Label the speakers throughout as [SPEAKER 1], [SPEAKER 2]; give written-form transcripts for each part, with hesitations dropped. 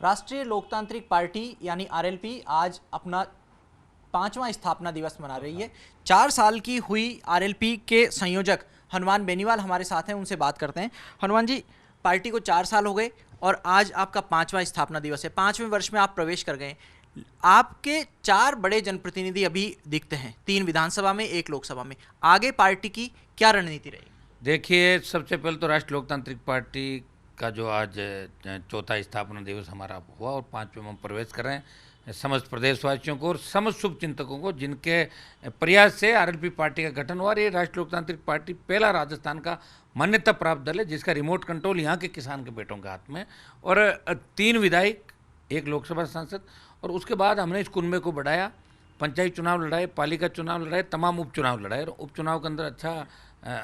[SPEAKER 1] राष्ट्रीय लोकतांत्रिक पार्टी यानी आरएलपी आज अपना 5वां स्थापना दिवस मना रही है। 4 साल की हुई आरएलपी के संयोजक हनुमान बेनीवाल हमारे साथ हैं, उनसे बात करते हैं। हनुमान जी, पार्टी को 4 साल हो गए और आज आपका 5वां स्थापना दिवस है। 5वें वर्ष में आप प्रवेश कर गए। आपके 4 बड़े जनप्रतिनिधि अभी दिखते हैं, 3 विधानसभा में, 1 लोकसभा में। आगे पार्टी की क्या रणनीति रहेगी?
[SPEAKER 2] देखिए, सबसे पहले तो राष्ट्रीय लोकतांत्रिक पार्टी का जो आज चौथा स्थापना दिवस हमारा हुआ और 5वें में हम प्रवेश कर रहे हैं। समस्त प्रदेशवासियों को और समस्त शुभ चिंतकों को जिनके प्रयास से आरएलपी पार्टी का गठन हुआ। ये राष्ट्रीय लोकतांत्रिक पार्टी पहला राजस्थान का मान्यता प्राप्त दल है जिसका रिमोट कंट्रोल यहाँ के किसान के बेटों के हाथ में, और 3 विधायक, 1 लोकसभा सांसद, और उसके बाद हमने इस कुनबे को बढ़ाया। पंचायत चुनाव लड़ाए, पालिका चुनाव लड़ाए, तमाम उपचुनाव लड़ाए, और उपचुनाव के अंदर अच्छा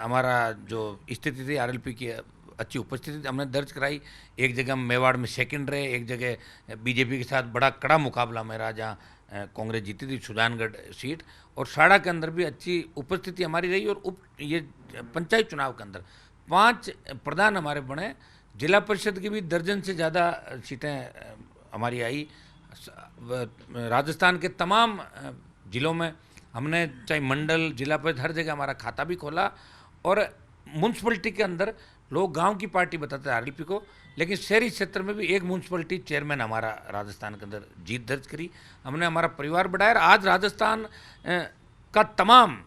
[SPEAKER 2] हमारा जो स्थिति थी आरएलपी की अच्छी उपस्थिति हमने दर्ज कराई। एक जगह हम मेवाड़ में सेकंड रहे, एक जगह बीजेपी के साथ बड़ा कड़ा मुकाबला मेरा जहाँ कांग्रेस जीती थी सुजानगढ़ सीट, और साड़ा के अंदर भी अच्छी उपस्थिति हमारी रही। और ये पंचायत चुनाव के अंदर 5 प्रधान हमारे बने। जिला परिषद की भी दर्जन से ज़्यादा सीटें हमारी आई। राजस्थान के तमाम जिलों में हमने चाहे मंडल, जिला परिषद, हर जगह हमारा खाता भी खोला। और म्यूनसिपलिटी के अंदर लोग गांव की पार्टी बताते हैं आरएलपी को, लेकिन शहरी क्षेत्र में भी एक म्यूनसिपलिटी चेयरमैन हमारा राजस्थान के अंदर जीत दर्ज करी। हमने हमारा परिवार बढ़ाया। आज राजस्थान का तमाम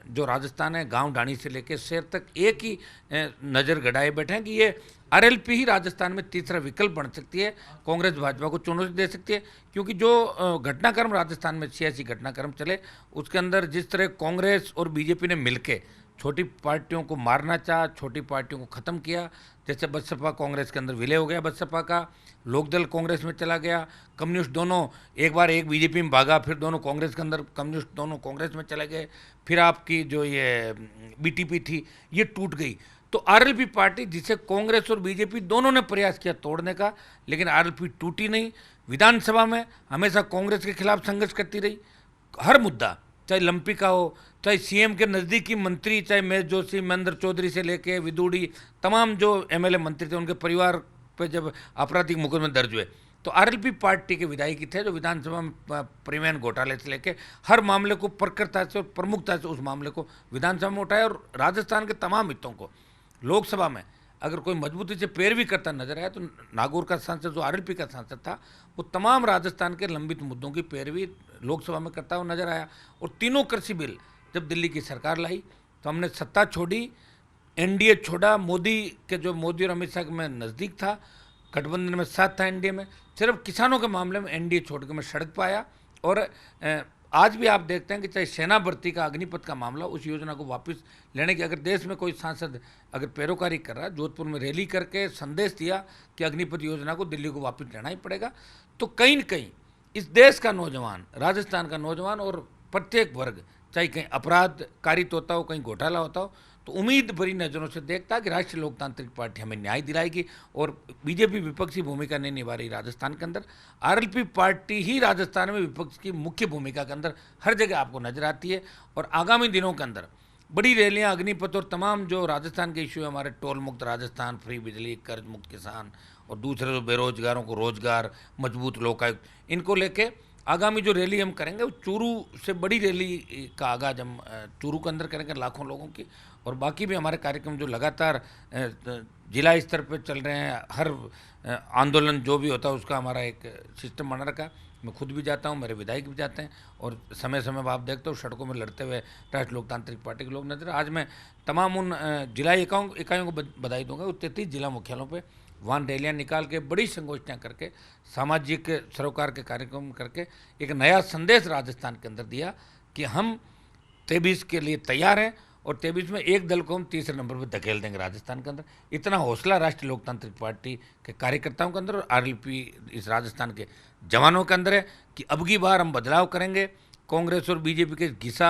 [SPEAKER 2] जो राजस्थान है, गांव ढाणी से लेकर शहर तक एक ही नज़र गड़ाए बैठे हैं कि ये आरएलपी ही राजस्थान में तीसरा विकल्प बन सकती है, कांग्रेस भाजपा को चुनौती दे सकती है। क्योंकि जो घटनाक्रम राजस्थान में सियासी घटनाक्रम चले, उसके अंदर जिस तरह कांग्रेस और बीजेपी ने मिलकर छोटी पार्टियों को मारना चाहा, छोटी पार्टियों को ख़त्म किया, जैसे बसपा कांग्रेस के अंदर विलय हो गया बसपा का, लोकदल कांग्रेस में चला गया, कम्युनिस्ट दोनों एक बार एक बीजेपी में भागा, फिर दोनों कांग्रेस के अंदर, कम्युनिस्ट दोनों कांग्रेस में चले गए, फिर आपकी जो ये बीटीपी थी ये टूट गई। तो आरएलपी पार्टी, जिसे कांग्रेस और बीजेपी दोनों ने प्रयास किया तोड़ने का, लेकिन आरएलपी टूटी नहीं। विधानसभा में हमेशा कांग्रेस के खिलाफ संघर्ष करती रही। हर मुद्दा, चाहे लंपी का हो, चाहे सीएम के नज़दीकी मंत्री, चाहे महेश जोशी, महेंद्र चौधरी से लेके विदुड़ी, तमाम जो एमएलए मंत्री थे, उनके परिवार पे जब आपराधिक मुकदमे दर्ज हुए तो आरएलपी पार्टी के विधायक थे जो विधानसभा में परिवहन घोटाले से लेके हर मामले को प्रखरता से और प्रमुखता से उस मामले को विधानसभा में उठाया। और राजस्थान के तमाम हितों को लोकसभा में अगर कोई मजबूती से पैरवी करता नजर आया तो नागौर का सांसद जो आरएलपी का सांसद था, वो तमाम राजस्थान के लंबित मुद्दों की पैरवी लोकसभा में करता हुआ नजर आया। और तीनों कृषि बिल जब दिल्ली की सरकार लाई तो हमने सत्ता छोड़ी, एनडीए छोड़ा। मोदी और अमित शाह में नज़दीक था, गठबंधन में साथ था एनडीए में, सिर्फ किसानों के मामले में एनडीए छोड़ के मैं सड़क पर आया। और आज भी आप देखते हैं कि चाहे सेना भर्ती का, अग्निपथ का मामला, उस योजना को वापस लेने की अगर देश में कोई सांसद अगर पैरोकारी कर रहा है, जोधपुर में रैली करके संदेश दिया कि अग्निपथ योजना को दिल्ली को वापस लेना ही पड़ेगा, तो कहीं न कहीं इस देश का नौजवान, राजस्थान का नौजवान और प्रत्येक वर्ग, चाहे कहीं अपराधकारित होता हो, कहीं घोटाला होता हो, तो उम्मीद भरी नज़रों से देखता है कि राष्ट्रीय लोकतांत्रिक पार्टी हमें न्याय दिलाएगी। और बीजेपी विपक्षी भूमिका नहीं निभा रही राजस्थान के अंदर, आरएलपी पार्टी ही राजस्थान में विपक्ष की मुख्य भूमिका के अंदर हर जगह आपको नजर आती है। और आगामी दिनों के अंदर बड़ी रैलियां, अग्निपथ और तमाम जो राजस्थान के इशू है, हमारे टोल मुक्त राजस्थान, फ्री बिजली, कर्ज मुक्त किसान, और दूसरे जो बेरोजगारों को रोजगार, मजबूत लोकायुक्त, इनको लेके आगामी जो रैली हम करेंगे वो चूरू से बड़ी रैली का आगाज हम चूरू के अंदर करेंगे, लाखों लोगों की। और बाकी भी हमारे कार्यक्रम जो लगातार जिला स्तर पर चल रहे हैं, हर आंदोलन जो भी होता है उसका हमारा एक सिस्टम बना रखा। मैं खुद भी जाता हूँ, मेरे विधायक भी जाते हैं, और समय समय पर आप देखते हो सड़कों में लड़ते हुए राष्ट्रीय लोकतांत्रिक पार्टी के लोग नजर। आज मैं तमाम उन जिला इकाइयों को बधाई दूंगा, 33 जिला मुख्यालयों पर वहाँ रैलियाँ निकाल के, बड़ी संगोष्ठियाँ करके, सामाजिक सरोकार के कार्यक्रम करके एक नया संदेश राजस्थान के अंदर दिया कि हम 23 के लिए तैयार हैं, और 23 में एक दल को हम तीसरे नंबर पर धकेल देंगे राजस्थान के अंदर। इतना हौसला राष्ट्रीय लोकतांत्रिक पार्टी के कार्यकर्ताओं के अंदर और आरएलपी इस राजस्थान के जवानों के अंदर है कि अब की बार हम बदलाव करेंगे। कांग्रेस और बीजेपी के घिसा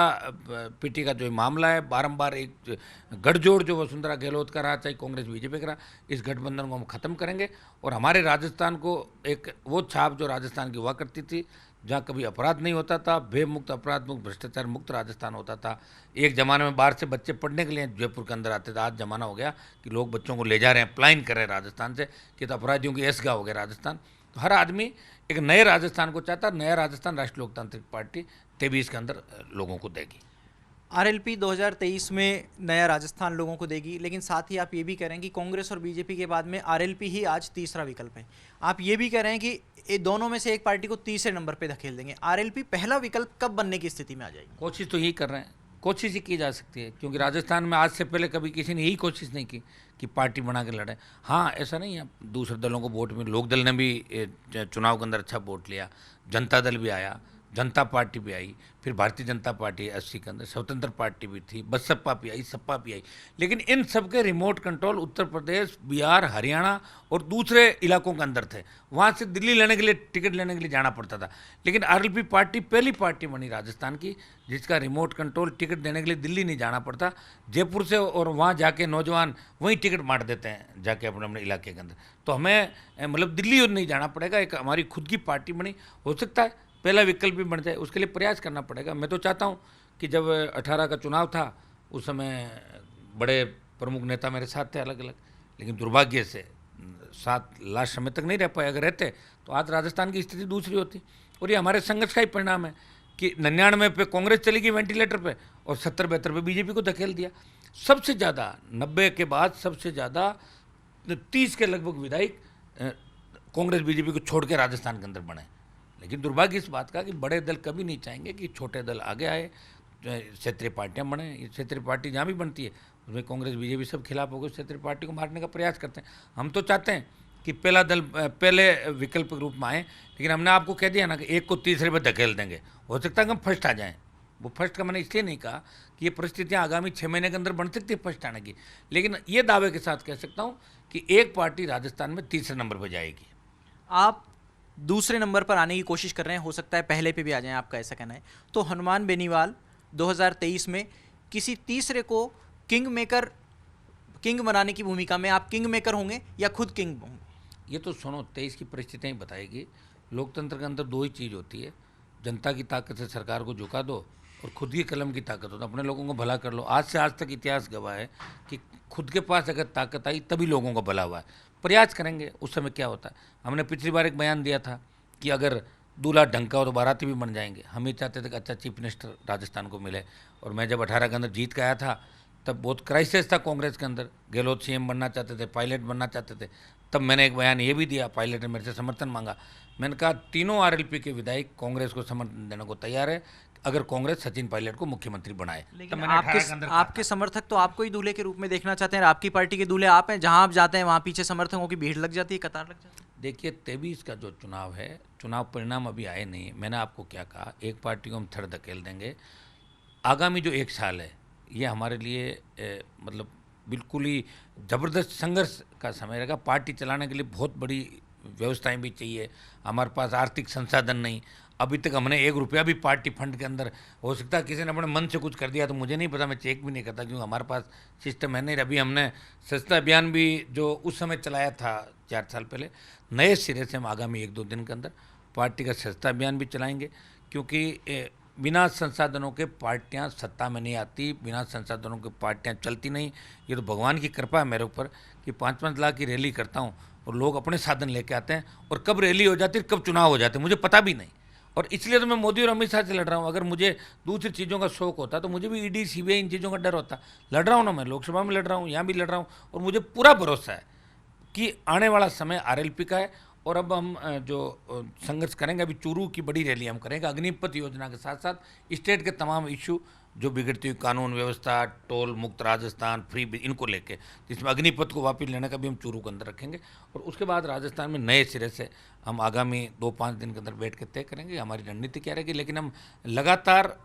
[SPEAKER 2] पीटी का जो मामला है, बारंबार एक गठजोड़ जो वसुंधरा गहलोत का रहा, चाहे कांग्रेस बीजेपी का रहा, इस गठबंधन को हम खत्म करेंगे। और हमारे राजस्थान को एक वो छाप जो राजस्थान की हुआ करती थी, जहाँ कभी अपराध नहीं होता था, भय मुक्त, अपराध मुक्त, भ्रष्टाचार मुक्त राजस्थान होता था। एक ज़माने में बाहर से बच्चे पढ़ने के लिए जयपुर के अंदर आते थे, आज ज़माना हो गया कि लोग बच्चों को ले जा रहे हैं, पलायन कर रहे हैं राजस्थान से, कि तो अपराधियों की ऐशगा हो गया राजस्थान। तो हर आदमी एक नए राजस्थान को चाहता है, नया राजस्थान राष्ट्रीय लोकतांत्रिक पार्टी 23 के अंदर लोगों को देगी।
[SPEAKER 1] आरएलपी 2023 में नया राजस्थान लोगों को देगी, लेकिन साथ ही आप ये भी कह रहे हैं कि कांग्रेस और बीजेपी के बाद में आरएलपी ही आज तीसरा विकल्प है। आप ये भी कह रहे हैं कि ये दोनों में से एक पार्टी को तीसरे नंबर पे धकेल देंगे। आरएलपी पहला विकल्प कब बनने की स्थिति में आ जाएगी?
[SPEAKER 2] कोशिश तो यही कर रहे हैं, कोशिश ही की जा सकती है, क्योंकि राजस्थान में आज से पहले कभी किसी ने यही कोशिश नहीं की कि पार्टी बना के लड़े। हाँ, ऐसा नहीं है, दूसरे दलों को वोट में, लोक दल ने भी चुनाव के अंदर अच्छा वोट लिया, जनता दल भी आया, जनता पार्टी भी आई, फिर भारतीय जनता पार्टी 80 के अंदर, स्वतंत्र पार्टी भी थी, बसपा भी आई, सपा भी आई। लेकिन इन सब के रिमोट कंट्रोल उत्तर प्रदेश, बिहार, हरियाणा और दूसरे इलाकों के अंदर थे। वहाँ से दिल्ली लेने के लिए, टिकट लेने के लिए जाना पड़ता था। लेकिन आरएलपी पार्टी पहली पार्टी बनी राजस्थान की जिसका रिमोट कंट्रोल, टिकट देने के लिए दिल्ली नहीं जाना पड़ता, जयपुर से, और वहाँ जाके नौजवान वहीं टिकट बांट देते हैं जाके अपने अपने इलाके के अंदर। तो हमें मतलब दिल्ली और नहीं जाना पड़ेगा, एक हमारी खुद की पार्टी बनी। हो सकता है पहला विकल्प भी बन जाए, उसके लिए प्रयास करना पड़ेगा। मैं तो चाहता हूँ कि जब 18 का चुनाव था उस समय बड़े प्रमुख नेता मेरे साथ थे अलग अलग, लेकिन दुर्भाग्य से साथ लास्ट समय तक नहीं रह पाए। अगर रहते तो आज राजस्थान की स्थिति दूसरी होती। और ये हमारे संघर्ष का ही परिणाम है कि 99 पे कांग्रेस चली गई वेंटिलेटर पे, और 70-72 पे बीजेपी को धकेल दिया। सबसे ज़्यादा 90 के बाद सबसे ज़्यादा 30 के लगभग विधायक कांग्रेस बीजेपी को छोड़ के राजस्थान के अंदर बने। लेकिन दुर्भाग्य इस बात का कि बड़े दल कभी नहीं चाहेंगे कि छोटे दल आगे आए, क्षेत्रीय पार्टियां बने। ये क्षेत्रीय पार्टी जहाँ भी बनती है उसमें कांग्रेस बीजेपी सब खिलाफ होकर क्षेत्रीय पार्टी को मारने का प्रयास करते हैं। हम तो चाहते हैं कि पहला दल पहले विकल्प के रूप में आए, लेकिन हमने आपको कह दिया ना कि एक को तीसरे पर धकेल देंगे। हो सकता है कि हम फर्स्ट आ जाएँ। वो फर्स्ट का मैंने इसलिए नहीं कहा कि ये परिस्थितियाँ आगामी 6 महीने के अंदर बन सकती है फर्स्ट आने की, लेकिन ये दावे के साथ कह सकता हूँ कि एक पार्टी राजस्थान में तीसरे नंबर पर जाएगी।
[SPEAKER 1] आप दूसरे नंबर पर आने की कोशिश कर रहे हैं, हो सकता है पहले पे भी आ जाएं, आपका ऐसा कहना है। तो हनुमान बेनीवाल 2023 में किसी तीसरे को किंग बनाने की भूमिका में आप किंग मेकर होंगे या खुद किंग होंगे?
[SPEAKER 2] ये तो सुनो 23 की परिस्थितियाँ ही बताएगी। लोकतंत्र के अंदर दो ही चीज़ होती है, जनता की ताकत से सरकार को झुका दो और खुद की कलम की ताकत हो तो अपने लोगों को भला कर लो। आज से आज तक इतिहास गवाह है कि खुद के पास अगर ताकत आई तभी लोगों का भला हुआ है। प्रयास करेंगे, उस समय क्या होता है। हमने पिछली बार एक बयान दिया था कि अगर दूल्हा ढंग का हो तो बाराती भी बन जाएंगे। हम ही चाहते थे कि अच्छा चीफ मिनिस्टर राजस्थान को मिले, और मैं जब 18 के अंदर जीत के आया था तब बहुत क्राइसिस था कांग्रेस के अंदर। गहलोत सीएम बनना चाहते थे, पायलट बनना चाहते थे। तब मैंने एक बयान ये भी दिया, पायलट ने मेरे से समर्थन मांगा। मैंने कहा तीनों आरएलपी के विधायक कांग्रेस को समर्थन देने को तैयार है अगर कांग्रेस सचिन पायलट को मुख्यमंत्री बनाए।
[SPEAKER 1] लेकिन आपके समर्थक तो आपको ही दूल्हे के रूप में देखना चाहते हैं। आपकी पार्टी के दूल्हे आप हैं, जहां आप जाते हैं वहां पीछे समर्थकों की भीड़ लग जाती है, कतार लग जाती है।
[SPEAKER 2] देखिए 23 का जो चुनाव है, चुनाव परिणाम अभी आए नहीं। मैंने आपको क्या कहा, एक पार्टी को हम थर्ड धकेल देंगे। आगामी जो 1 साल है ये हमारे लिए मतलब बिल्कुल ही ज़बरदस्त संघर्ष का समय रहेगा। पार्टी चलाने के लिए बहुत बड़ी व्यवस्थाएं भी चाहिए। हमारे पास आर्थिक संसाधन नहीं, अभी तक हमने 1 रुपया भी पार्टी फंड के अंदर, हो सकता है किसी ने अपने मन से कुछ कर दिया तो मुझे नहीं पता, मैं चेक भी नहीं करता क्योंकि हमारे पास सिस्टम है नहीं। अभी हमने स्वच्छता अभियान भी जो उस समय चलाया था 4 साल पहले, नए सिरे से हम आगामी 1-2 दिन के अंदर पार्टी का स्वच्छता अभियान भी चलाएंगे, क्योंकि बिना संसाधनों के पार्टियां सत्ता में नहीं आती, बिना संसाधनों के पार्टियां चलती नहीं। ये तो भगवान की कृपा है मेरे ऊपर कि 5-5 लाख की रैली करता हूं और लोग अपने साधन लेके आते हैं, और कब रैली हो जाती है कब चुनाव हो जाते हैं मुझे पता भी नहीं। और इसलिए तो मैं मोदी और अमित शाह से लड़ रहा हूँ। अगर मुझे दूसरी चीज़ों का शौक होता तो मुझे भी ईडी सीबीआई इन चीज़ों का डर होता। लड़ रहा हूँ ना, मैं लोकसभा में लड़ रहा हूँ, यहाँ भी लड़ रहा हूँ, और मुझे पूरा भरोसा है कि आने वाला समय आरएलपी का है। और अब हम जो संघर्ष करेंगे, अभी चूरू की बड़ी रैली हम करेंगे अग्निपथ योजना के साथ साथ स्टेट के तमाम इशू जो बिगड़ती हुई कानून व्यवस्था, टोल मुक्त राजस्थान, फ्री, इनको लेके, जिसमें अग्निपथ को वापस लेने का भी हम चूरू के अंदर रखेंगे। और उसके बाद राजस्थान में नए सिरे से हम आगामी 2-5 दिन के अंदर बैठ के तय करेंगे हमारी रणनीति क्या रहेगी। लेकिन हम लगातार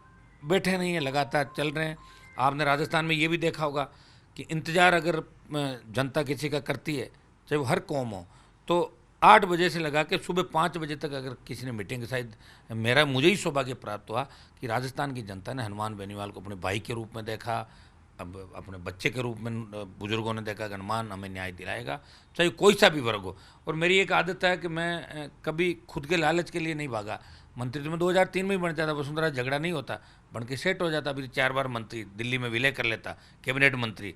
[SPEAKER 2] बैठे नहीं हैं, लगातार चल रहे हैं। आपने राजस्थान में ये भी देखा होगा कि इंतज़ार अगर जनता किसी का करती है, चाहे वो हर कौम हो, तो 8 बजे से लगा के सुबह 5 बजे तक अगर किसी ने मीटिंग, शायद मुझे ही सौभाग्य प्राप्त हुआ कि राजस्थान की जनता ने हनुमान बेनीवाल को अपने भाई के रूप में देखा, अब अपने बच्चे के रूप में बुजुर्गों ने देखा कि हनुमान हमें न्याय दिलाएगा, चाहे कोई सा भी वर्ग हो। और मेरी एक आदत है कि मैं कभी खुद के लालच के लिए नहीं भागा। मंत्री तो मैं 2003 में ही बन जाता, वसुंधरा झगड़ा नहीं होता, बन के सेट हो जाता। अभी 4 बार मंत्री, दिल्ली में विलय कर लेता, कैबिनेट मंत्री,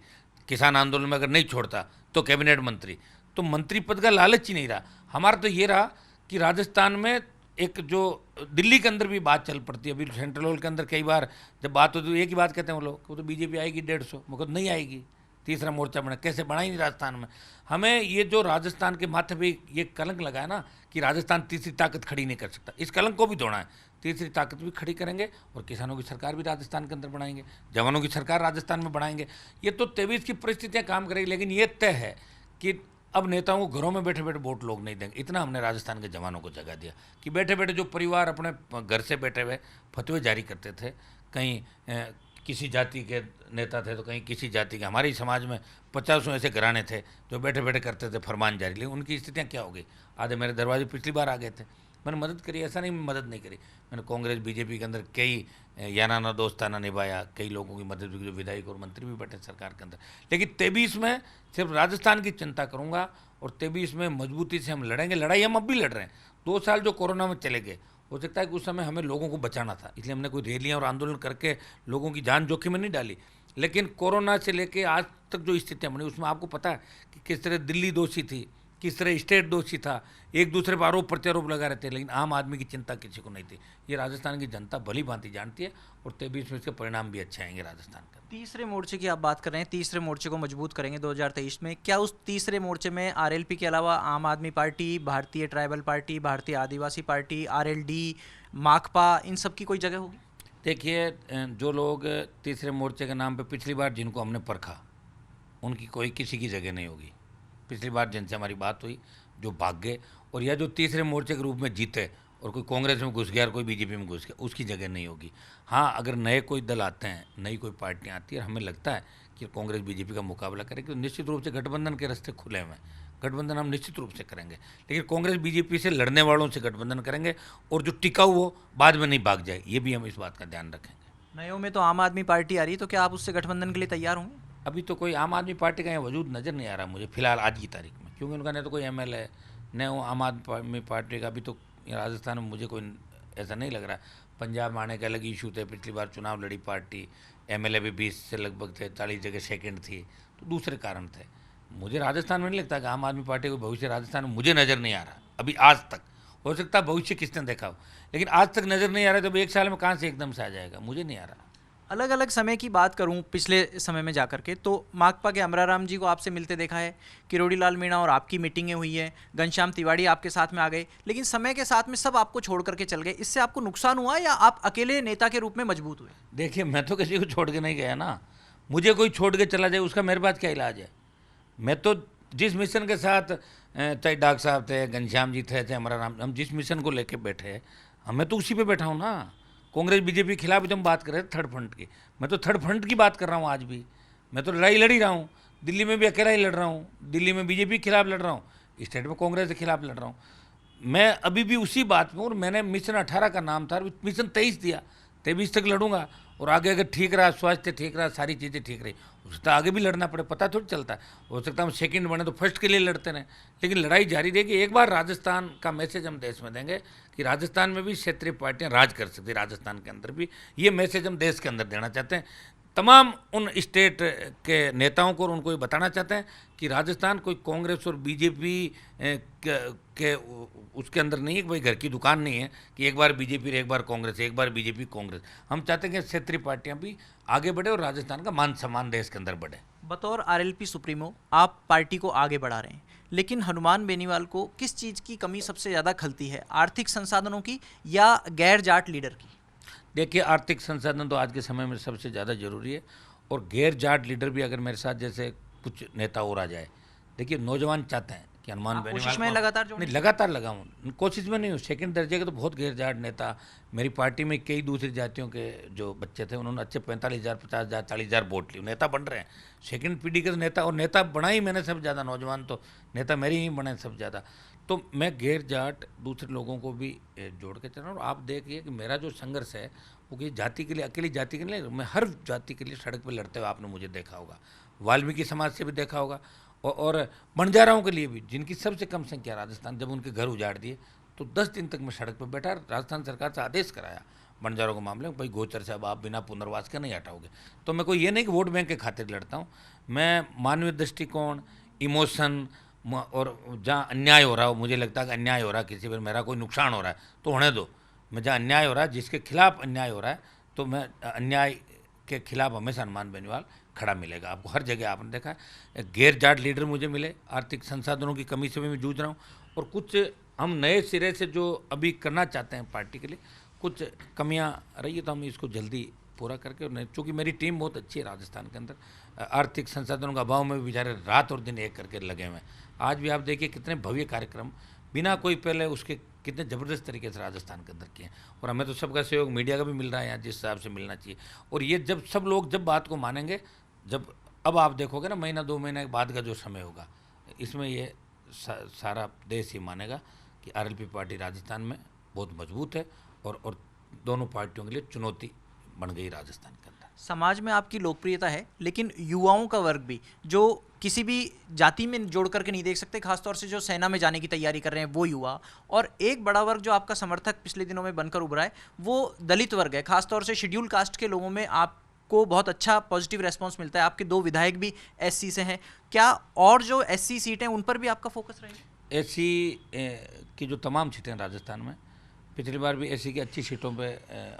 [SPEAKER 2] किसान आंदोलन में अगर नहीं छोड़ता तो कैबिनेट मंत्री। तो मंत्री पद का लालच ही नहीं रहा हमारा। तो ये रहा कि राजस्थान में एक जो दिल्ली के अंदर भी बात चल पड़ती है, अभी सेंट्रल हॉल के अंदर कई बार जब बात होती है तो एक ही बात कहते हैं वो लोग, वो तो बीजेपी आएगी 150, मगर नहीं आएगी, तीसरा मोर्चा बना, कैसे बना ही नहीं राजस्थान में। हमें ये जो राजस्थान के माथे पे ये कलंक लगा है ना कि राजस्थान तीसरी ताकत खड़ी नहीं कर सकता, इस कलंक को भी धोना है, तीसरी ताकत भी खड़ी करेंगे और किसानों की सरकार भी राजस्थान के अंदर बनाएंगे, जवानों की सरकार राजस्थान में बनाएंगे। ये तो 23 की परिस्थितियाँ काम करेगी, लेकिन ये तय है कि अब नेताओं को घरों में बैठे बैठे वोट लोग नहीं देंगे। इतना हमने राजस्थान के जवानों को जगा दिया कि बैठे बैठे जो परिवार अपने घर से बैठे हुए फतवे जारी करते थे, कहीं किसी जाति के नेता थे तो कहीं किसी जाति के, हमारे समाज में 50 ऐसे घराने थे जो बैठे बैठे करते थे फरमान जारी, लेकिन उनकी स्थितियाँ क्या हो गई, आधे मेरे दरवाजे पिछली बार आ गए थे। मैंने मदद करी, ऐसा नहीं मदद नहीं करी, मैंने कांग्रेस बीजेपी के अंदर कई याराना दोस्ताना निभाया, कई लोगों की मदद भी, जो विधायक और मंत्री भी बैठे सरकार के अंदर। लेकिन 23 में सिर्फ राजस्थान की चिंता करूंगा और 23 में मजबूती से हम लड़ेंगे। लड़ाई हम अब भी लड़ रहे हैं। 2 साल जो कोरोना में चले गए, हो सकता है कि उस समय हमें लोगों को बचाना था, इसलिए हमने कोई रैलियां और आंदोलन करके लोगों की जान जोखिम में नहीं डाली। लेकिन कोरोना से लेके आज तक जो स्थितियाँ बनी उसमें आपको पता है कि किस तरह दिल्ली दोषी थी, किस तरह स्टेट दोषी था, एक दूसरे पर आरोप प्रत्यारोप लगा रहे थे, लेकिन आम आदमी की चिंता किसी को नहीं थी। ये राजस्थान की जनता भली भांति जानती है और 23 में इसके परिणाम भी अच्छे आएंगे राजस्थान का।
[SPEAKER 1] तीसरे मोर्चे की आप बात कर रहे हैं, तीसरे मोर्चे को मजबूत करेंगे 2023 में। क्या उस तीसरे मोर्चे में आरएलपी के अलावा आम आदमी पार्टी, भारतीय ट्राइबल पार्टी, भारतीय आदिवासी पार्टी, आरएलडी, माकपा, इन सब की कोई जगह होगी?
[SPEAKER 2] देखिए, जो लोग तीसरे मोर्चे के नाम पे पिछली बार जिनको हमने परखा, उनकी कोई किसी की जगह नहीं होगी। पिछली बार जिनसे हमारी बात हुई जो भाग गए, और या जो तीसरे मोर्चे के रूप में जीते और कोई कांग्रेस में घुस गया और कोई बीजेपी में घुस गया, उसकी जगह नहीं होगी। हाँ, अगर नए कोई दल आते हैं, नई कोई पार्टियाँ आती है और हमें लगता है कि कांग्रेस बीजेपी का मुकाबला करेगी, तो निश्चित रूप से गठबंधन के रास्ते खुले हुए हैं, गठबंधन हम निश्चित रूप से करेंगे। लेकिन कांग्रेस बीजेपी से लड़ने वालों से गठबंधन करेंगे और जो टिकाऊ हो बाद में नहीं भाग जाए, ये भी हम इस बात का ध्यान रखेंगे।
[SPEAKER 1] नयों में तो आम आदमी पार्टी आ रही है, तो क्या आप उससे गठबंधन के लिए तैयार होंगे?
[SPEAKER 2] अभी तो कोई आम आदमी पार्टी का यहाँ वजूद नज़र नहीं आ रहा मुझे फिलहाल आज की तारीख में, क्योंकि उनका न तो कोई एमएलए है, न वो आम आदमी पार्टी का। अभी तो राजस्थान में मुझे कोई ऐसा नहीं लग रहा। पंजाब में आने के अलग इशू थे, पिछली बार चुनाव लड़ी पार्टी, एमएलए भी 20 से लगभग थे, 40 जगह सेकंड थी, तो दूसरे कारण थे। मुझे राजस्थान में नहीं लगता कि आम आदमी पार्टी का भविष्य राजस्थान में मुझे नज़र नहीं आ रहा अभी आज तक। हो सकता है भविष्य किसने देखा हो, लेकिन आज तक नज़र नहीं आ रहा, तो 1 साल में कहाँ से एकदम से आ जाएगा, मुझे नहीं आ रहा।
[SPEAKER 1] अलग अलग समय की बात करूं, पिछले समय में जाकर के, तो माकपा के अमराराम जी को आपसे मिलते देखा है, किरोड़ी लाल मीणा और आपकी मीटिंगें हुई हैं, घनश्याम तिवाड़ी आपके साथ में आ गए, लेकिन समय के साथ में सब आपको छोड़ करके चल गए। इससे आपको नुकसान हुआ या आप अकेले नेता के रूप में मजबूत हुए?
[SPEAKER 2] देखिए, मैं तो किसी को छोड़ के नहीं गया ना, मुझे कोई छोड़ के चला जाए उसका मेरे पास क्या इलाज है। मैं तो जिस मिशन के साथ, चाहे डॉक्टर साहब थे, घनश्याम जी थे, चाहे अमराराम, हम जिस मिशन को लेके बैठे, मैं तो उसी पे बैठा हूँ ना। कांग्रेस बीजेपी के खिलाफ जब हम बात कर रहे थे थर्ड फ्रंट की, मैं तो थर्ड फ्रंट की बात कर रहा हूँ आज भी। मैं तो लड़ाई लड़ ही रहा हूँ, दिल्ली में भी अकेला ही लड़ रहा हूँ, दिल्ली में बीजेपी के खिलाफ लड़ रहा हूँ, स्टेट में कांग्रेस के खिलाफ लड़ रहा हूँ। मैं अभी भी उसी बात में, और मैंने मिशन 18 का नाम था, मिशन 23 दिया, 23 तक लड़ूंगा। और आगे अगर ठीक रहा, स्वास्थ्य ठीक रहा, सारी चीज़ें ठीक रही, हो सकता है आगे भी लड़ना पड़े, पता थोड़ी चलता है। हो सकता है हम सेकंड बने तो फर्स्ट के लिए लड़ते रहें, लेकिन लड़ाई जारी रहेगी। एक बार राजस्थान का मैसेज हम देश में देंगे कि राजस्थान में भी क्षेत्रीय पार्टियां राज कर सकती, राजस्थान के अंदर भी। ये मैसेज हम देश के अंदर देना चाहते हैं, तमाम उन स्टेट के नेताओं को, और उनको ये बताना चाहते हैं कि राजस्थान कोई कांग्रेस और बीजेपी के उसके अंदर नहीं है कि भाई घर की दुकान नहीं है कि एक बार बीजेपी एक बार कांग्रेस, एक बार बीजेपी कांग्रेस। हम चाहते हैं कि क्षेत्रीय पार्टियां भी आगे बढ़े और राजस्थान का मान सम्मान देश के अंदर बढ़े।
[SPEAKER 1] बतौर आरएलपी सुप्रीमो आप पार्टी को आगे बढ़ा रहे हैं, लेकिन हनुमान बेनीवाल को किस चीज़ की कमी सबसे ज़्यादा खलती है? आर्थिक संसाधनों की या गैर जाट लीडर की?
[SPEAKER 2] देखिए, आर्थिक संसाधन तो आज के समय में सबसे ज़्यादा जरूरी है, और गैर जाट लीडर भी अगर मेरे साथ जैसे कुछ नेता और आ जाए। देखिए, नौजवान चाहते हैं कि हनुमान बेनीवाल
[SPEAKER 1] कोशिश में लगातार
[SPEAKER 2] नहीं, लगातार लगाऊं, कोशिश में नहीं हूँ। सेकंड दर्जे के तो बहुत गैर जाट नेता मेरी पार्टी में, कई दूसरी जातियों के जो बच्चे थे उन्होंने अच्छे 45,000, 50,000, 40,000 वोट लिए, नेता बन रहे हैं। सेकंड पीढ़ी के तो नेता, और नेता बना ही मैंने सब ज़्यादा, नौजवान तो नेता मेरे ही बने सब ज़्यादा। तो मैं गैर जाट दूसरे लोगों को भी जोड़ के चल रहा हूँ। और आप देखिए कि मेरा जो संघर्ष है वो कि जाति के लिए, अकेली जाति के लिए, मैं हर जाति के लिए सड़क पर लड़ते हुए आपने मुझे देखा होगा, वाल्मीकि समाज से भी देखा होगा, और बंजाराओं के लिए भी, जिनकी सबसे कम संख्या राजस्थान, जब उनके घर उजाड़ दिए तो 10 दिन तक मैं सड़क पर बैठा, राजस्थान सरकार से आदेश कराया बंजारों के मामले में, भाई गोचर से अब आप बिना पुनर्वास के नहीं हटाओगे। तो मैं कोई ये नहीं कि वोट बैंक के खातिर लड़ता हूँ, मैं मानवीय दृष्टिकोण, इमोशन और जहाँ अन्याय हो रहा हो, मुझे लगता है कि अन्याय हो रहा है, किसी पर मेरा कोई नुकसान हो रहा है तो होने दो। मैं जहाँ अन्याय हो रहा है, जिसके खिलाफ अन्याय हो रहा है, तो मैं अन्याय के खिलाफ हमेशा हनुमान बेनीवाल खड़ा मिलेगा। आपको हर जगह आपने देखा है, एक गैर जाट लीडर मुझे मिले, आर्थिक संसाधनों की कमी से भी मैं जूझ रहा हूँ, और कुछ हम नए सिरे से जो अभी करना चाहते हैं पार्टी के लिए, कुछ कमियां रही है तो हम इसको जल्दी पूरा करके, और चूँकि मेरी टीम बहुत अच्छी है राजस्थान के अंदर, आर्थिक संसाधनों का अभाव में भी बेचारे रात और दिन एक करके लगे हुए हैं। आज भी आप देखिए कितने भव्य कार्यक्रम बिना कोई पहले उसके कितने ज़बरदस्त तरीके से राजस्थान के अंदर किए हैं, और हमें तो सबका सहयोग मीडिया का भी मिल रहा है यहाँ, जिस हिसाब से मिलना चाहिए। और ये जब सब लोग जब बात को मानेंगे, जब अब आप देखोगे ना महीना 2 महीने बाद का जो समय होगा, इसमें ये सारा देश ही मानेगा कि आरएलपी पार्टी राजस्थान में बहुत मजबूत है, और दोनों पार्टियों के लिए चुनौती बन गई राजस्थान के अंदर।
[SPEAKER 1] समाज में आपकी लोकप्रियता है, लेकिन युवाओं का वर्ग भी जो किसी भी जाति में जोड़ करके नहीं देख सकते, खासतौर से जो सेना में जाने की तैयारी कर रहे हैं वो युवा, और एक बड़ा वर्ग जो आपका समर्थक पिछले दिनों में बनकर उभरा है वो दलित वर्ग है। खासतौर से शेड्यूल कास्ट के लोगों में आपको बहुत अच्छा पॉजिटिव रेस्पॉन्स मिलता है। आपके 2 विधायक भी एससी से हैं, क्या और जो एससी सीट हैं उन पर भी आपका फोकस रहेगा?
[SPEAKER 2] एससी की जो तमाम सीटें राजस्थान में, पिछली बार भी एससी की अच्छी सीटों पे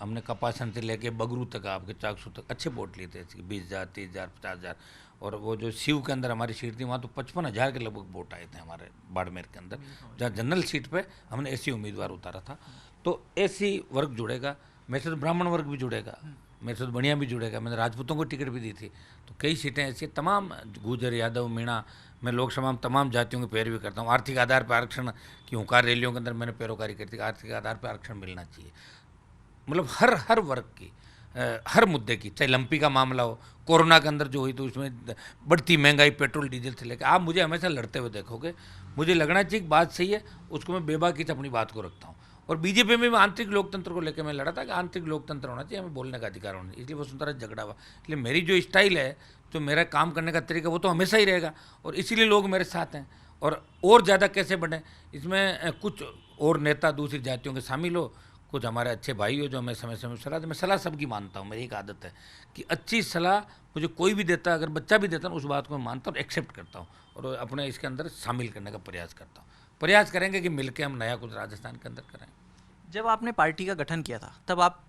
[SPEAKER 2] हमने कपासन से लेके बगरू तक, आपके चाकसू तक अच्छे वोट लिए थे, 20,000, 30,000, 50,000। और वो जो सीव के अंदर हमारी सीट थी, वहाँ तो 55,000 के लगभग वोट आए थे हमारे बाड़मेर के अंदर, जहाँ जनरल सीट पे हमने एससी उम्मीदवार उतारा था। तो एससी वर्ग जुड़ेगा, मेरे से तो ब्राह्मण वर्ग भी जुड़ेगा, मेरे से तो बढ़िया भी जुड़ेगा, मैंने राजपूतों को टिकट भी दी थी। तो कई सीटें ऐसी, तमाम गुजर, यादव, मीणा, मैं लोकसभा में तमाम जातियों की पैरवी करता हूँ। आर्थिक आधार पर आरक्षण की हुंकार रैलियों के अंदर मैंने पैरोकारी करती, आर्थिक आधार पर आरक्षण मिलना चाहिए। मतलब हर वर्ग की, हर मुद्दे की, चाहे लंपी का मामला हो, कोरोना के अंदर जो हुई तो उसमें बढ़ती महंगाई, पेट्रोल डीजल से लेकर, आप मुझे हमेशा लड़ते हुए देखोगे। मुझे लगना चाहिए कि बात सही है, उसको मैं बेबाकी से अपनी बात को रखता हूँ। और बीजेपी में भी आंतरिक लोकतंत्र को लेकर मैं लड़ा था कि आंतरिक लोकतंत्र होना चाहिए, हमें बोलने का अधिकार होना चाहिए, इसलिए वसुंधरा झगड़ा हुआ। इसलिए मेरी जो स्टाइल है, जो मेरा काम करने का तरीका, वो तो हमेशा ही रहेगा, और इसीलिए लोग मेरे साथ हैं। और ज़्यादा कैसे बढ़े, इसमें कुछ और नेता दूसरी जातियों के शामिल हो, कुछ हमारे अच्छे भाई हो जो हमें समय समय सलाह दे। मैं सलाह सबकी मानता हूँ, मेरी एक आदत है कि अच्छी सलाह मुझे कोई भी देता है, अगर बच्चा भी देता है, उस बात को मैं मानता हूँ, एक्सेप्ट करता हूँ, और अपने इसके अंदर शामिल करने का प्रयास करता हूँ। प्रयास करेंगे कि मिलकर हम नया कुछ राजस्थान के अंदर करें।
[SPEAKER 1] जब आपने पार्टी का गठन किया था तब आप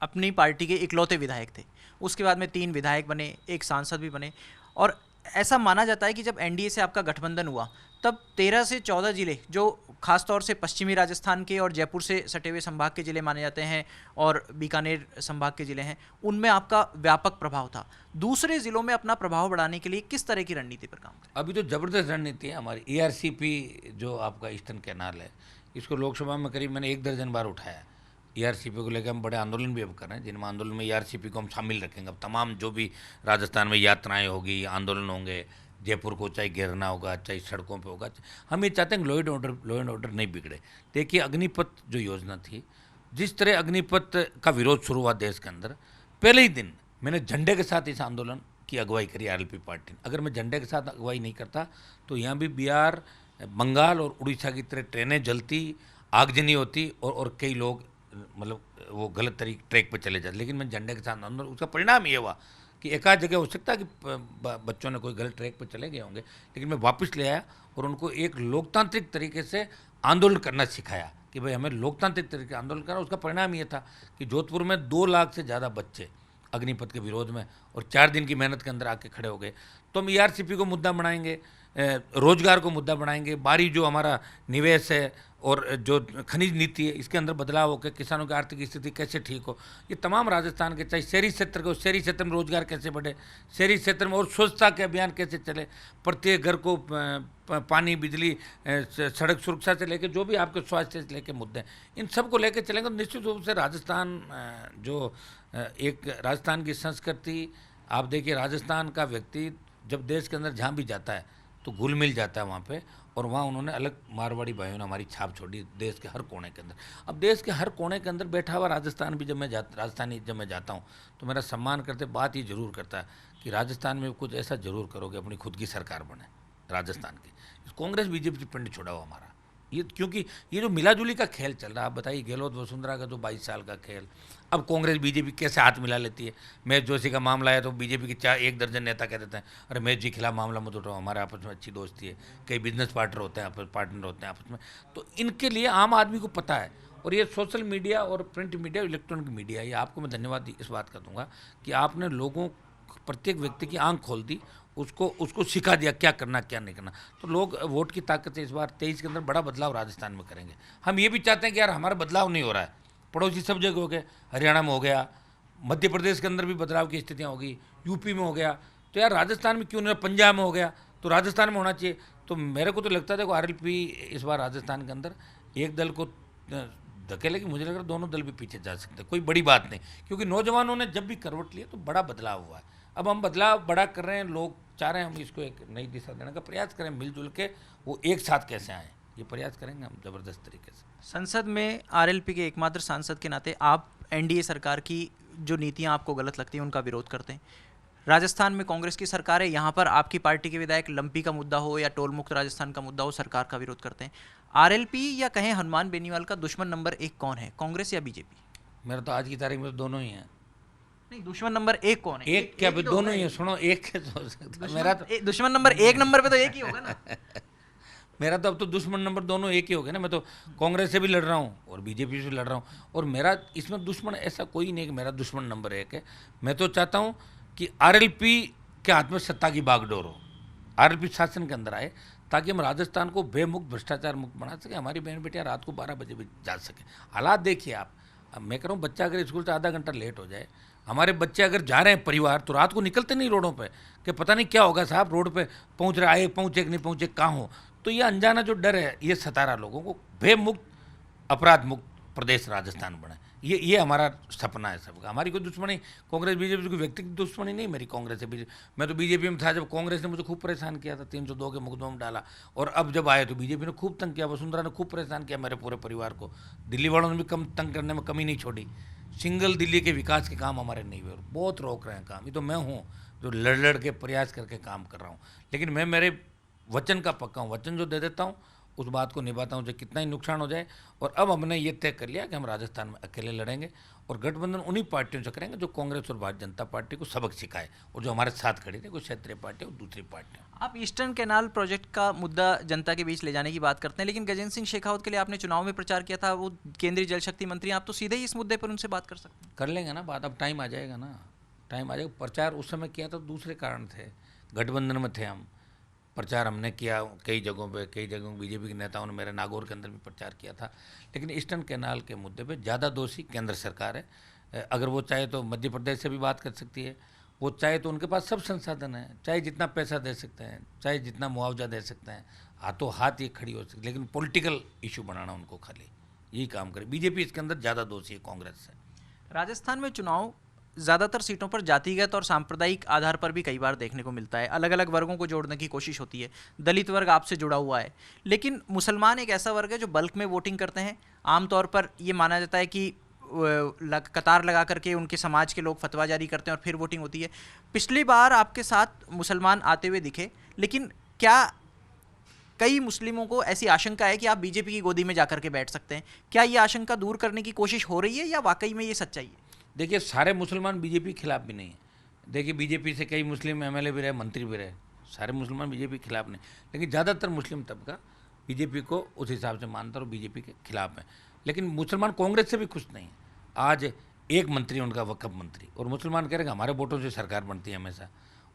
[SPEAKER 1] अपनी पार्टी के इकलौते विधायक थे, उसके बाद में 3 विधायक बने, 1 सांसद भी बने, और ऐसा माना जाता है कि जब एनडीए से आपका गठबंधन हुआ तब 13 से 14 जिले, जो खासतौर से पश्चिमी राजस्थान के और जयपुर से सटे हुए संभाग के जिले माने जाते हैं और बीकानेर संभाग के जिले हैं, उनमें आपका व्यापक प्रभाव था। दूसरे जिलों में अपना प्रभाव बढ़ाने के लिए किस तरह की रणनीति पर काम करें?
[SPEAKER 2] अभी तो ज़बरदस्त रणनीति है हमारी। ERCP जो आपका ईस्टर्न कैनाल है, इसको लोकसभा में करीब मैंने 1 दर्जन बार उठाया। ERCP को लेकर हम बड़े आंदोलन भी अब कर रहे हैं, जिनमें आंदोलन में ERCP को हम शामिल रखेंगे। अब तमाम जो भी राजस्थान में यात्राएं होगी, आंदोलन होंगे, जयपुर को चाहे घेरना होगा, चाहे सड़कों पे होगा, हम ये चाहते हैं कि लॉ एंड ऑर्डर नहीं बिगड़े। देखिए अग्निपथ जो योजना थी, जिस तरह अग्निपथ का विरोध शुरू हुआ देश के अंदर, पहले ही दिन मैंने झंडे के साथ इस आंदोलन की अगुवाई करी आरएलपी पार्टी ने। अगर मैं झंडे के साथ अगुवाई नहीं करता तो यहाँ भी बिहार, बंगाल और उड़ीसा की तरह ट्रेनें जलती, आगजनी होती, और कई लोग मतलब वो गलत ट्रैक पर चले जाते। लेकिन मैं झंडे के साथ आंदोलन, उसका परिणाम ये हुआ कि एक आध जगह हो सकता है कि बच्चों ने कोई गलत ट्रैक पर चले गए होंगे, लेकिन मैं वापस ले आया और उनको एक लोकतांत्रिक तरीके से आंदोलन करना सिखाया कि भाई हमें लोकतांत्रिक तरीके से आंदोलन करना। उसका परिणाम ये था कि जोधपुर में 2 लाख से ज़्यादा बच्चे अग्निपथ के विरोध में और 4 दिन की मेहनत के अंदर आके खड़े हो गए। तो हम ERCP को मुद्दा बनाएंगे, रोजगार को मुद्दा बनाएंगे, बाहरी जो हमारा निवेश है और जो खनिज नीति है, इसके अंदर बदलाव होकर किसानों की आर्थिक स्थिति कैसे ठीक हो, ये तमाम राजस्थान के, चाहे शहरी क्षेत्र को, शहरी क्षेत्र में रोजगार कैसे बढ़े, शहरी क्षेत्र में और स्वच्छता के अभियान कैसे चले, प्रत्येक घर को पानी, बिजली, सड़क सुरक्षा से लेकर जो भी आपके स्वास्थ्य से लेकर मुद्दे, इन सब को लेकर चलेंगे तो निश्चित रूप से राजस्थान जो एक राजस्थान की संस्कृति, आप देखिए राजस्थान का व्यक्ति जब देश के अंदर जहाँ भी जाता है तो घुल मिल जाता है वहाँ पे, और वहाँ उन्होंने अलग मारवाड़ी भाइयों ने हमारी छाप छोड़ी देश के हर कोने के अंदर। अब देश के हर कोने के अंदर बैठा हुआ राजस्थान भी जब मैं जाता हूँ तो मेरा सम्मान करते बात ही जरूर करता है कि राजस्थान में कुछ ऐसा जरूर करोगे, अपनी खुद की सरकार बने राजस्थान की। कांग्रेस बीजेपी पिंड छोड़ा हो हमारा, ये क्योंकि ये जो मिलाजुली का खेल चल रहा है, आप बताइए गहलोत वसुंधरा का जो 22 साल का खेल, अब कांग्रेस बीजेपी कैसे हाथ मिला लेती है। महेश जोशी का मामला है तो बीजेपी के 1 दर्जन नेता कह देते हैं अरे महेश जी खिलाफ मामला मत उठाओ, हमारे आपस में अच्छी दोस्ती है, कई बिजनेस पार्टनर होते हैं आपस में। तो इनके लिए आम आदमी को पता है। और ये सोशल मीडिया और प्रिंट मीडिया, इलेक्ट्रॉनिक मीडिया, ये आपको मैं धन्यवाद इस बात का दूंगा कि आपने लोगों, प्रत्येक व्यक्ति की आंख खोल दी, उसको सिखा दिया क्या करना क्या नहीं करना। तो लोग वोट की ताकत से इस बार 23 के अंदर बड़ा बदलाव राजस्थान में करेंगे। हम ये भी चाहते हैं कि यार हमारा बदलाव नहीं हो रहा है, पड़ोसी सब जगह हो गए, हरियाणा में हो गया, मध्य प्रदेश के अंदर भी बदलाव की स्थितियाँ होगी, यूपी में हो गया, तो यार राजस्थान में क्यों नहीं, पंजाब में हो गया, तो राजस्थान में होना चाहिए। तो मेरे को तो लगता है देखो आरएलपी इस बार राजस्थान के अंदर एक दल को धकेलेगी, मुझे लग रहा है दोनों दल भी पीछे जा सकते हैं, कोई बड़ी बात नहीं, क्योंकि नौजवानों ने जब भी करवट लिया तो बड़ा बदलाव हुआ है। अब हम बदलाव बड़ा कर रहे हैं, लोग चाह रहे हैं हम इसको एक नई दिशा देने का प्रयास करें, मिलजुल के वो एक साथ कैसे आएँ, ये प्रयास करेंगे हम ज़बरदस्त तरीके से।
[SPEAKER 1] संसद में आरएलपी के एकमात्र सांसद के नाते आप एनडीए सरकार की जो नीतियां आपको गलत लगती हैं उनका विरोध करते हैं। राजस्थान में कांग्रेस की सरकार है, यहाँ पर आपकी पार्टी के विधायक लंपी का मुद्दा हो या टोल मुक्त राजस्थान का मुद्दा हो, सरकार का विरोध करते हैं। आरएलपी या कहें हनुमान बेनीवाल का दुश्मन नंबर 1 कौन है, कांग्रेस या बीजेपी?
[SPEAKER 2] मेरा तो आज की तारीख में तो दोनों ही हैं।
[SPEAKER 1] नहीं, दुश्मन नंबर 1 कौन है?
[SPEAKER 2] एक क्या भी दोनों ही है, सुनो एक कैसे हो सकता है? मेरा तो
[SPEAKER 1] दुश्मन नंबर 1 नंबर पे तो एक ही होगा ना।
[SPEAKER 2] मेरा तो अब तो दुश्मन नंबर दोनों एक ही हो गए ना। मैं तो कांग्रेस से भी लड़ रहा हूँ और बीजेपी से भी लड़ रहा हूँ, और मेरा इसमें दुश्मन ऐसा कोई नहीं कि मेरा दुश्मन नंबर 1 है। मैं तो चाहता हूँ कि आरएलपी के हाथ में सत्ता की बागडोर हो, आरएलपी शासन के अंदर आए, ताकि हम राजस्थान को बेमुक्त, भ्रष्टाचार मुक्त बना सके, हमारी बहन बेटियाँ रात को 12 बजे भी जा सके। हालात देखिए आप, अब मैं कह रहा हूँ बच्चा अगर स्कूल से आधा घंटा लेट हो जाए, हमारे बच्चे अगर जा रहे हैं परिवार तो रात को निकलते नहीं रोडों पे कि पता नहीं क्या होगा साहब, रोड पे पहुंच रहे, आए पहुंचे कि नहीं पहुंचे, कहाँ हो। तो ये अनजाना जो डर है ये सता रहा लोगों को। बेमुक्त, अपराध मुक्त प्रदेश राजस्थान बने, ये हमारा सपना है सबका। हमारी कोई दुश्मनी कांग्रेस बीजेपी से, कोई व्यक्तिगत दुश्मनी नहीं मेरी कांग्रेस से बीजेपी। मैं तो बीजेपी में था जब कांग्रेस ने मुझे खूब परेशान किया था, 302 के मुकदमे में डाला, और अब जब आए तो बीजेपी ने खूब तंग किया, वसुंधरा ने खूब परेशान किया मेरे पूरे परिवार को। दिल्ली वालों ने भी कम तंग करने में कमी नहीं छोड़ी। सिंगल दिल्ली के विकास के काम हमारे नहीं हुए, बहुत रोक रहे हैं काम। ये तो मैं हूँ जो लड़ के प्रयास करके काम कर रहा हूँ, लेकिन मैं मेरे वचन का पक्का हूँ। वचन जो दे देता हूँ उस बात को निभाता हूँ, चाहे कितना ही नुकसान हो जाए। और अब हमने ये तय कर लिया कि हम राजस्थान में अकेले लड़ेंगे, और गठबंधन उन्हीं पार्टियों से करेंगे जो कांग्रेस और भारतीय जनता पार्टी को सबक सिखाए, और जो हमारे साथ खड़ी थी, कोई क्षेत्रीय पार्टी और दूसरी पार्टियाँ।
[SPEAKER 1] आप ईस्टर्न कैनाल प्रोजेक्ट का मुद्दा जनता के बीच ले जाने की बात करते हैं, लेकिन गजेंद्र सिंह शेखावत के लिए आपने चुनाव में प्रचार किया था, वो केंद्रीय जल शक्ति मंत्री, आप तो सीधे ही इस मुद्दे पर उनसे बात कर सकते हैं।
[SPEAKER 2] कर लेंगे ना बात, अब टाइम आ जाएगा ना, टाइम आ जाएगा। प्रचार उस समय किया तो दूसरे कारण थे, गठबंधन में थे हम, प्रचार हमने किया कई जगहों बीजेपी के नेताओं ने, मेरे नागौर के अंदर भी प्रचार किया था। लेकिन ईस्टर्न कैनाल के मुद्दे पे ज़्यादा दोषी केंद्र सरकार है। अगर वो चाहे तो मध्य प्रदेश से भी बात कर सकती है, वो चाहे तो उनके पास सब संसाधन है, चाहे जितना पैसा दे सकते हैं, चाहे जितना मुआवजा दे सकते हैं, हाथों हाथ ये खड़ी हो सकती है। लेकिन पॉलिटिकल इशू बनाना उनको खाली यही काम करे। बीजेपी इसके अंदर ज़्यादा दोषी है कांग्रेस से।
[SPEAKER 1] राजस्थान में चुनाव ज़्यादातर सीटों पर जातिगत और सांप्रदायिक आधार पर भी कई बार देखने को मिलता है। अलग अलग वर्गों को जोड़ने की कोशिश होती है, दलित वर्ग आपसे जुड़ा हुआ है, लेकिन मुसलमान एक ऐसा वर्ग है जो बल्क में वोटिंग करते हैं। आमतौर पर ये माना जाता है कि कतार लगा करके उनके समाज के लोग फतवा जारी करते हैं और फिर वोटिंग होती है। पिछली बार आपके साथ मुसलमान आते हुए दिखे, लेकिन क्या कई मुस्लिमों को ऐसी आशंका है कि आप बीजेपी की गोदी में जाकर के बैठ सकते हैं? क्या ये आशंका दूर करने की कोशिश हो रही है या वाकई में ये सच्चाई है?
[SPEAKER 2] देखिए, सारे मुसलमान बीजेपी के खिलाफ भी नहीं है। देखिए, बीजेपी से कई मुस्लिम एमएलए भी रहे, मंत्री भी रहे, सारे मुसलमान बीजेपी के खिलाफ नहीं, लेकिन ज़्यादातर मुस्लिम तबका बीजेपी को उस हिसाब से मानता और बीजेपी के खिलाफ है। लेकिन मुसलमान कांग्रेस से भी खुश नहीं है। आज एक मंत्री उनका वक्फ मंत्री, और मुसलमान कह रहे हैं हमारे वोटों से सरकार बनती है हमेशा,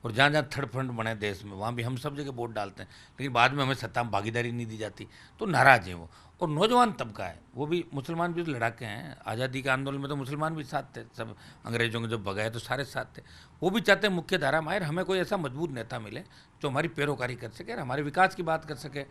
[SPEAKER 2] और जहाँ जहाँ थर्ड फ्रंट बने देश में वहाँ भी हम सब जगह वोट डालते हैं, लेकिन बाद में हमें सत्ता में भागीदारी नहीं दी जाती, तो नाराज़ हैं वो। और नौजवान तबका है, वो भी मुसलमान भी लड़ाके हैं। आज़ादी के आंदोलन में तो मुसलमान भी साथ थे, सब अंग्रेजों के जब भगाए तो सारे साथ थे। वो भी चाहते हैं मुख्य धारा में आए, हमें कोई ऐसा मजबूत नेता मिले जो हमारी पैरोकारी कर सके, हमारे विकास की बात कर सके,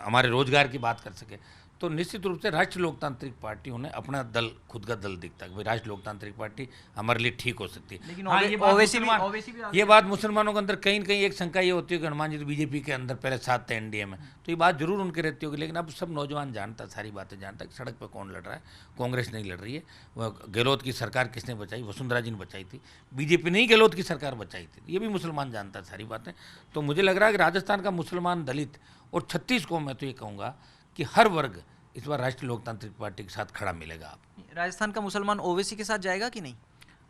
[SPEAKER 2] हमारे रोजगार की बात कर सके। तो निश्चित रूप से राष्ट्रीय लोकतांत्रिक पार्टी उन्हें अपना दल, खुद का दल दिखता है कि भाई राष्ट्रीय लोकतांत्रिक पार्टी हमारे लिए ठीक हो सकती है।
[SPEAKER 1] लेकिन
[SPEAKER 2] हाँ, ये बात मुसलमानों के अंदर कहीं न कहीं एक शंका ये होती है कि हनुमान जी तो बीजेपी के अंदर पहले साथ थे एनडीए में, तो ये बात जरूर उनके रहती होगी। लेकिन अब सब नौजवान जानता, सारी बातें जानता कि सड़क पे कौन लड़ रहा है। कांग्रेस नहीं लड़ रही है। वह गहलोत की सरकार किसने बचाई? वसुंधरा जी ने बचाई थी। बीजेपी ने ही गहलोत की सरकार बचाई थी। ये भी मुसलमान जानता है सारी बातें। तो मुझे लग रहा है कि राजस्थान का मुसलमान, दलित और 36 को मैं तो ये कहूँगा कि हर वर्ग इस बार राष्ट्रीय लोकतांत्रिक पार्टी के साथ खड़ा मिलेगा। आप
[SPEAKER 1] राजस्थान का मुसलमान ओवैसी के साथ जाएगा कि नहीं?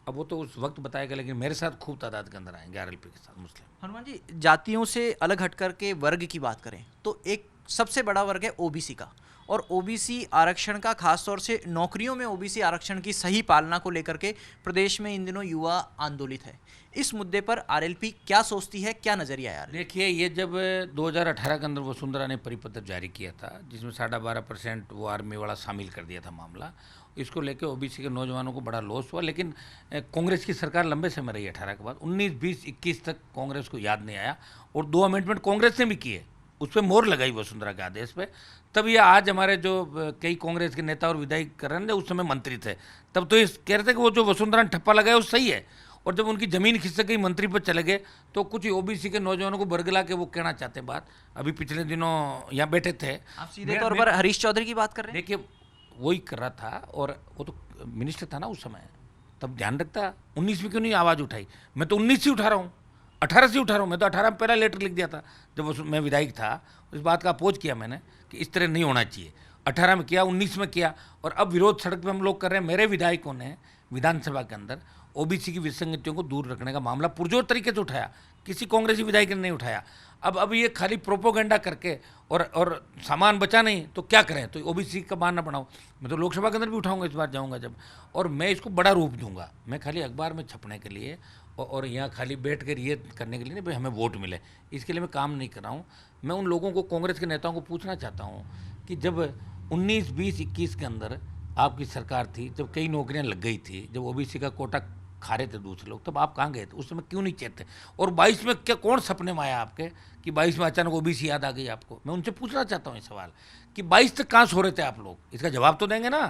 [SPEAKER 2] अब वो तो उस वक्त बताएगा, लेकिन मेरे साथ खूब तादाद के अंदर आएंगे आरएलपी के साथ मुस्लिम।
[SPEAKER 1] हनुमान जी, जातियों से अलग हट करके वर्ग की बात करें तो एक सबसे बड़ा वर्ग है ओबीसी का, और ओबीसी आरक्षण का, खासतौर से नौकरियों में ओबीसी आरक्षण की सही पालना को लेकर के प्रदेश में इन दिनों युवा आंदोलित है। इस मुद्दे पर आरएलपी क्या सोचती है, क्या नजरिया है यार?
[SPEAKER 2] देखिए, ये जब 2018 के अंदर वसुंधरा ने परिपत्र जारी किया था, जिसमें 12.5% वो आर्मी वाला शामिल कर दिया था मामला, इसको लेके ओबीसी के नौजवानों को बड़ा लॉस हुआ। लेकिन कांग्रेस की सरकार लंबे समय रही 18 के बाद, 19, 20, 21 तक कांग्रेस को याद नहीं आया, और 2 अमेंडमेंट कांग्रेस ने भी किए, उस पर मोहर लगाई वसुंधरा के आदेश पे। तब ये आज हमारे जो कई कांग्रेस के नेता और विधायक कर रहे हैं, उस समय मंत्री थे, तब तो ये कह रहे थे कि वो जो वसुंधरा ने ठप्पा लगाया वो सही है। और जब उनकी ज़मीन खिसक गई, मंत्री पर चले गए, तो कुछ ओबीसी के नौजवानों को बरगला के वो कहना चाहते बात। अभी पिछले दिनों यहाँ बैठे थे,
[SPEAKER 1] आप सीधे तौर पर हरीश चौधरी की बात कर रहे हैं?
[SPEAKER 2] देखिए वही कर रहा था, और वो तो मिनिस्टर था ना उस समय, तब ध्यान रखता। 19 में क्यों नहीं आवाज़ उठाई? मैं तो 19 से उठा रहा हूँ, 18 से उठा रहा हूँ। मैं तो 18 में पहला लेटर लिख दिया था जब मैं विधायक था। इस बात का अपोज किया मैंने कि इस तरह नहीं होना चाहिए। 18 में किया, 19 में किया, और अब विरोध सड़क पे हम लोग कर रहे हैं। मेरे विधायकों ने विधानसभा के अंदर ओबीसी की विसंगतियों को दूर रखने का मामला पुरजोर तरीके से उठाया, किसी कांग्रेसी विधायक ने नहीं उठाया। अब ये खाली प्रोपोगंडा करके और सामान बचा नहीं तो क्या करें? तो ओबीसी का बहाना बनाओ। मैं तो लोकसभा के अंदर भी उठाऊंगा इस बार जाऊंगा जब, और मैं इसको बड़ा रूप दूंगा। मैं खाली अखबार में छपने के लिए और यहाँ खाली बैठ कर ये करने के लिए नहीं, भाई हमें वोट मिले, इसके लिए मैं काम नहीं कर रहा हूँ। मैं उन लोगों को, कांग्रेस के नेताओं को पूछना चाहता हूँ कि जब 19, 20, 21 के अंदर आपकी सरकार थी, जब कई नौकरियाँ लग गई थी, जब ओबीसी का कोटा खा रहे थे दूसरे लोग, तब आप कहाँ गए थे? उस समय क्यों नहीं चेते? और 22 में क्या कौन सपने में आया आपके कि 22 में अचानक ओबीसी याद आ गई आपको? मैं उनसे पूछना चाहता हूँ ये सवाल कि 22 तक कहाँ सो रहे थे आप लोग? इसका जवाब तो देंगे ना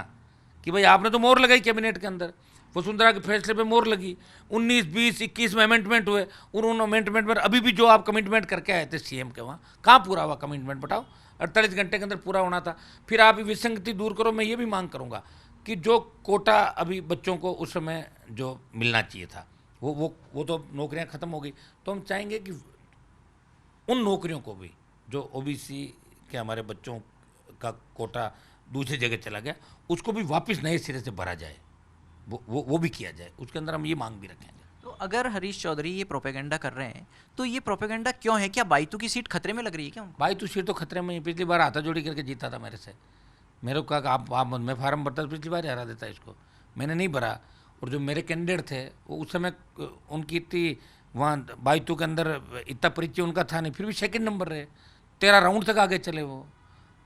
[SPEAKER 2] कि भाई आपने तो मोहर लगाई कैबिनेट के अंदर, वसुंधरा के फैसले पे मोहर लगी, 19, 20, 21 में अमेंडमेंट हुए, और उन अमेंडमेंट पर अभी भी जो आप कमिटमेंट करके आए थे सीएम के, वहाँ कहाँ पूरा हुआ कमिटमेंट? बताओ, 48 घंटे के अंदर पूरा होना था। फिर आप विसंगति दूर करो। मैं ये भी मांग करूँगा कि जो कोटा अभी बच्चों को उस समय जो मिलना चाहिए था, वो तो नौकरियां ख़त्म हो गई, तो हम चाहेंगे कि उन नौकरियों को भी, जो ओबीसी के हमारे बच्चों का कोटा दूसरी जगह चला गया, उसको भी वापस नए सिरे से भरा जाए, वो भी किया जाए। उसके अंदर हम ये मांग भी रखेंगे।
[SPEAKER 1] तो अगर हरीश चौधरी ये प्रोपेगेंडा कर रहे हैं तो ये प्रोपेगेंडा क्यों है? क्या बाइतू की सीट खतरे में लग रही है क्या?
[SPEAKER 2] बाइतू सीट तो खतरे में ही, पिछली बार हाथाजोड़ी करके जीता था मेरे से। मेरे को कहा कि आप मैं फार्म भरता, पिछली बार हरा देता इसको, मैंने नहीं भरा। और जो मेरे कैंडिडेट थे वो उस समय उनकी इतनी वहाँ बाइतू के अंदर इतना परिचय उनका था नहीं, फिर भी सेकंड नंबर रहे, 13 राउंड तक आगे चले वो।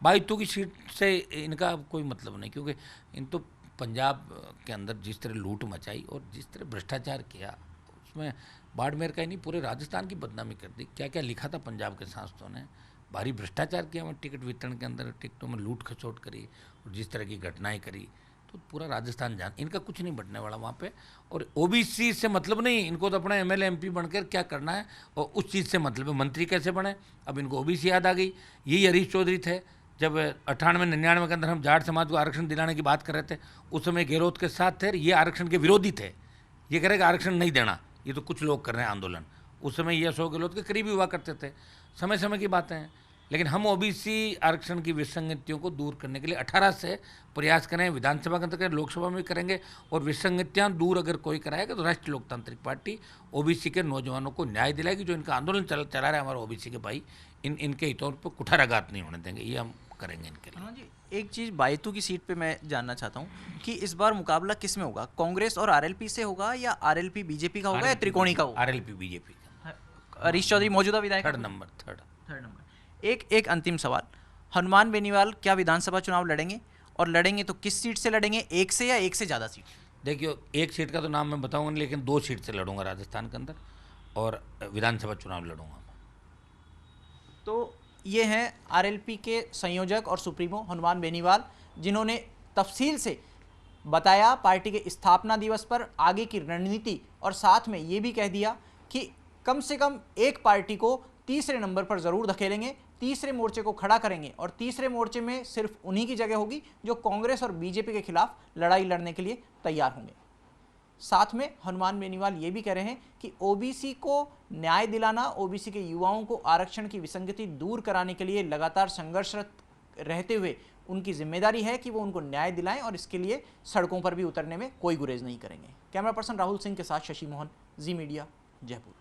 [SPEAKER 2] बाइतू की सीट से इनका कोई मतलब नहीं, क्योंकि इन तो पंजाब के अंदर जिस तरह लूट मचाई और जिस तरह भ्रष्टाचार किया, उसमें बाड़मेर का ही नहीं पूरे राजस्थान की बदनामी कर दी। क्या क्या लिखा था पंजाब के सांसदों ने, भारी भ्रष्टाचार किया वहाँ टिकट वितरण के अंदर, टिकटों में लूट खसोट करी, और जिस तरह की घटनाएं करी, तो पूरा राजस्थान जान, इनका कुछ नहीं बटने वाला वहाँ पे। और ओबीसी से मतलब नहीं, इनको तो अपना एमएलए एमपी बनकर क्या करना है, और उस चीज़ से मतलब है मंत्री कैसे बने। अब इनको ओबीसी याद आ गई। यही हरीश चौधरी थे जब 98, 99 के अंदर हम जाट समाज को आरक्षण दिलाने की बात कर रहे थे, उस समय गहलोत के साथ थे, ये आरक्षण के विरोधी थे। ये कह रहे कि आरक्षण नहीं देना, ये तो कुछ लोग कर रहे हैं आंदोलन। उस समय ये अशोक गहलोत के करीबी हुआ करते थे। समय समय की बातें हैं, लेकिन हम ओबीसी आरक्षण की विसंगतियों को दूर करने के लिए 18 से प्रयास करें, विधानसभा के अंदर करें, लोकसभा में भी करेंगे। और विसंगतियां दूर अगर कोई कराएगा तो राष्ट्रीय लोकतांत्रिक पार्टी ओबीसी के नौजवानों को न्याय दिलाएगी। जो इनका आंदोलन चला रहे हैं हमारे ओबीसी के भाई, इनके हितों पर कुठाराघात नहीं होने देंगे, ये हम करेंगे इनके लिए।
[SPEAKER 1] हाँ जी, एक चीज़ बाइतू की सीट पे मैं जानना चाहता हूँ कि इस बार मुकाबला किस में होगा? कांग्रेस और आरएलपी से होगा, या आरएलपी बीजेपी का होगा, या त्रिकोणी का होगा?
[SPEAKER 2] आरएलपी बीजेपी का।
[SPEAKER 1] हरीश चौधरी मौजूदा विधायक,
[SPEAKER 2] थर्ड नंबर।
[SPEAKER 1] एक अंतिम सवाल, हनुमान बेनीवाल क्या विधानसभा चुनाव लड़ेंगे, और लड़ेंगे तो किस सीट से लड़ेंगे? एक से या एक से ज़्यादा सीट?
[SPEAKER 2] देखिए, एक सीट का तो नाम मैं बताऊंगा नहीं, लेकिन 2 सीट से लड़ूंगा राजस्थान के अंदर, और विधानसभा चुनाव लड़ूंगा।
[SPEAKER 1] तो ये हैं आरएलपी के संयोजक और सुप्रीमो हनुमान बेनीवाल, जिन्होंने तफसील से बताया पार्टी के स्थापना दिवस पर आगे की रणनीति, और साथ में ये भी कह दिया कि कम से कम एक पार्टी को तीसरे नंबर पर ज़रूर धकेलेंगे, तीसरे मोर्चे को खड़ा करेंगे और तीसरे मोर्चे में सिर्फ उन्हीं की जगह होगी जो कांग्रेस और बीजेपी के खिलाफ लड़ाई लड़ने के लिए तैयार होंगे। साथ में हनुमान बेनीवाल ये भी कह रहे हैं कि ओबीसी को न्याय दिलाना, ओबीसी के युवाओं को आरक्षण की विसंगति दूर कराने के लिए लगातार संघर्षरत रहते हुए उनकी जिम्मेदारी है कि वो उनको न्याय दिलाएं और इसके लिए सड़कों पर भी उतरने में कोई गुरेज नहीं करेंगे। कैमरा पर्सन राहुल सिंह के साथ शशि मोहन, जी मीडिया, जयपुर।